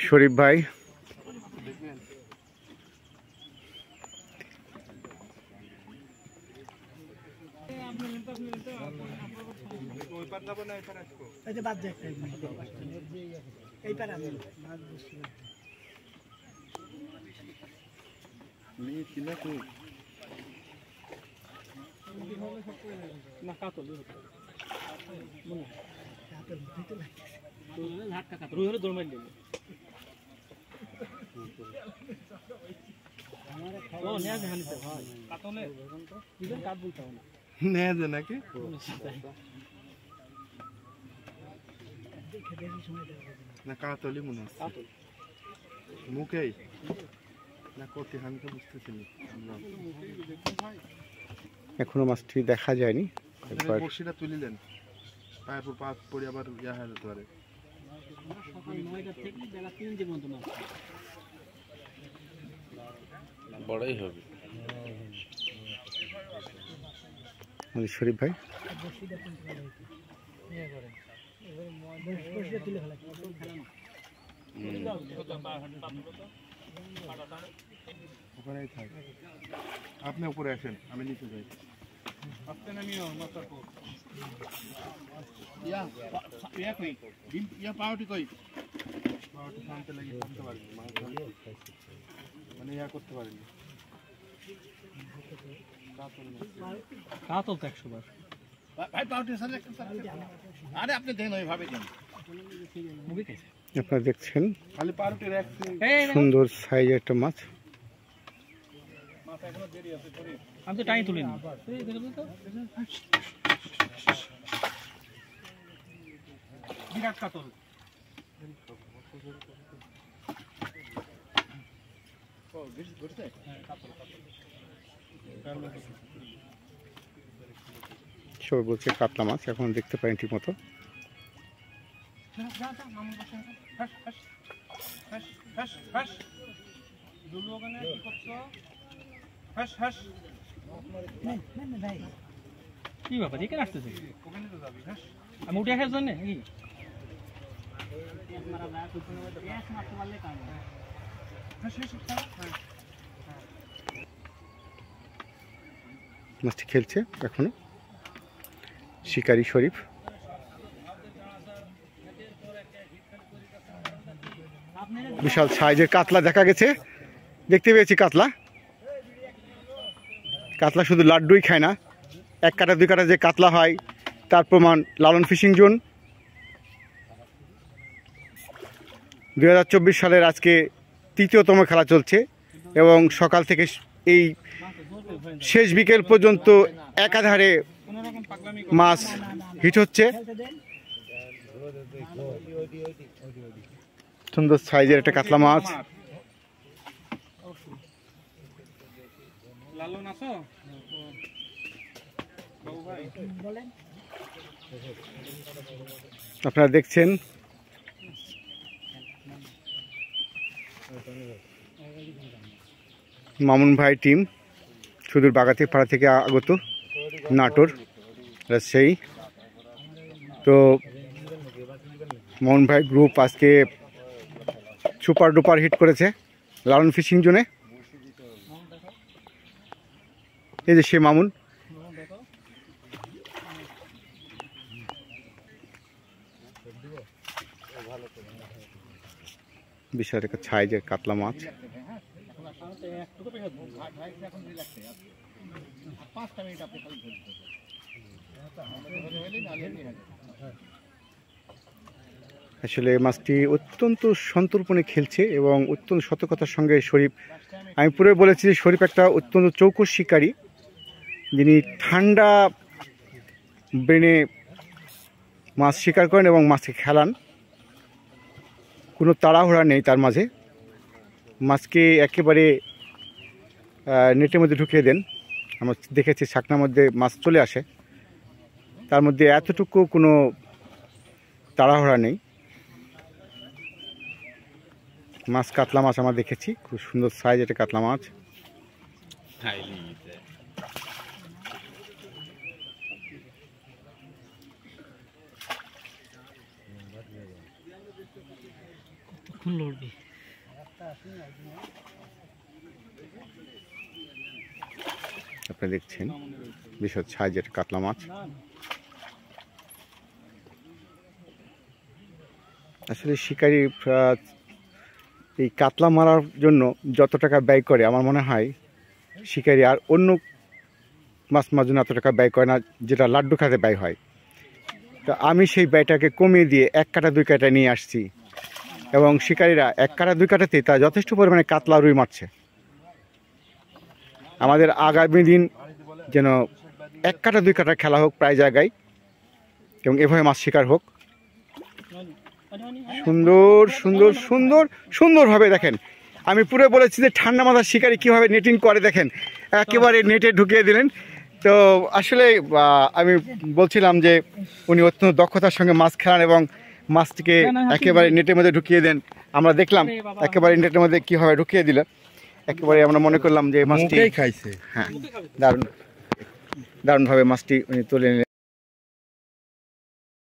শরীফ ভাই নাকি না কাতলি মনে হচ্ছে মুখেই না কত আমি তো বুঝতেছি না এখনো মাছটি দেখা যায়নি একবার বড়শিটা তুলিলেন পায়ের পর পা পড়ে আবার ইয়া হয়ে যেতে পারে সকাল 9টা থেকে বেলা 3 পর্যন্ত মাছ বড়ই হবে শরীফ ভাই আপনি উপরে আসেন আমি নিচে যাই মানে ইয়া করতে পারেনি কাতল তো 100 বার ভাই পাউটি সাথে আরে আপনি দেন ওইভাবে দেন আপনারা দেখছেন খালি পাউটির সুন্দর সাইজ একটা মাছ এখনো দেরি আছে আমি তো টাইম তুলিনি বিরাট কাতল ও বেশ ঘুরতে হ্যাঁ কাতল সবাই বলছে কাতলা মাছ এখন দেখতে পারেন ঠিক মতো কি ব্যাপার এখানে আসতেছে আমি উঠে আসার জন্য মাছটি খেলছে এখনো শিকারি শরীফ বিশাল সাইজের কাতলা দেখা গেছে দেখতে পেয়েছি কাতলা কাতলা শুধু লাড্ডুই খায় না 1 কাটা 2 কাটা যে কাতলা হয় তার প্রমাণ লালন ফিশিং জোন 2024 সালের আজকে 3য়তম খেলা চলছে এবং সকাল থেকে এই শেষ বিকেল পর্যন্ত একাধারে মাছ হিট হচ্ছে সুন্দর সাইজের একটা কাতলা মাছ আপনারা দেখছেন মামুন ভাই টিম সুদূর বাগাতিপাড়া থেকে আগত নাটোর রাজশাহী তো মামুন ভাই গ্রুপ আজকে সুপার ডুপার হিট করেছে লালন ফিশিং জোনে এই যে সে মামুন বিশাল একটা সাইজের কাতলা মাছ আসলে মাছটি অত্যন্ত সন্তর্পণে খেলছে এবং অত্যন্ত সতর্কতার সঙ্গে শরীফ আমি পুরো বলেছি যে শরীফ একটা অত্যন্ত চৌকস শিকারী যিনি ঠান্ডা ব্রেনে মাছ শিকার করেন এবং মাছকে খেলান কোনো তাড়াহুড়া নেই তার মাঝে মাছকে একেবারে নেটের মধ্যে ঢুকিয়ে দেন আমরা দেখেছি ছাকনার মধ্যে মাছ চলে আসে তার মধ্যে এতটুকু কোনো তাড়াহুড়া নেই মাছ কাতলা মাছ আমরা দেখেছি খুব সুন্দর সাইজ এটা কাতলা মাছ আপনারা দেখছেন বিশদ সাইজের কাতলা মাছ। আসলে শিকারী এই কাতলা মারার জন্য যত টাকা ব্যয় করে আমার মনে হয় শিকারী আর অন্য মাছ মারার জন্য এত টাকা ব্যয় করে না যেটা লাড্ডু খাতে ব্যয় হয়। তো আমি সেই ব্যয়টাকে কমিয়ে দিয়ে 1 কাটা 2 কাটা নিয়ে আসছি এবং শিকারীরা 1 কাটা 2 কাটাতে তারা যথেষ্ট পরিমাণে কাতলা রুই মারছে। আমাদের আগামী দিন যেন 1 কাটা 2 কাটা খেলা হোক প্রায় জায়গায় এবং এভাবে মাছ শিকার হোক। সুন্দর সুন্দর সুন্দর সুন্দরভাবে দেখেন, আমি পুরো বলেছি যে ঠান্ডা মাথার শিকারি কীভাবে নেটিং করে দেখেন, একেবারে নেটে ঢুকিয়ে দিলেন। তো আসলে আমি বলছিলাম যে উনি অত্যন্ত দক্ষতার সঙ্গে মাছ খেলান এবং মাছটিকে একেবারে নেটের মধ্যে ঢুকিয়ে দেন। আমরা দেখলাম একেবারে নেটের মধ্যে কীভাবে ঢুকিয়ে দিল, একেবারে আমরা মনে করলাম যে মাছটি খাইছে। হ্যাঁ, দারুণ দারুণভাবে মাছটি উনি তুলে নিলেন।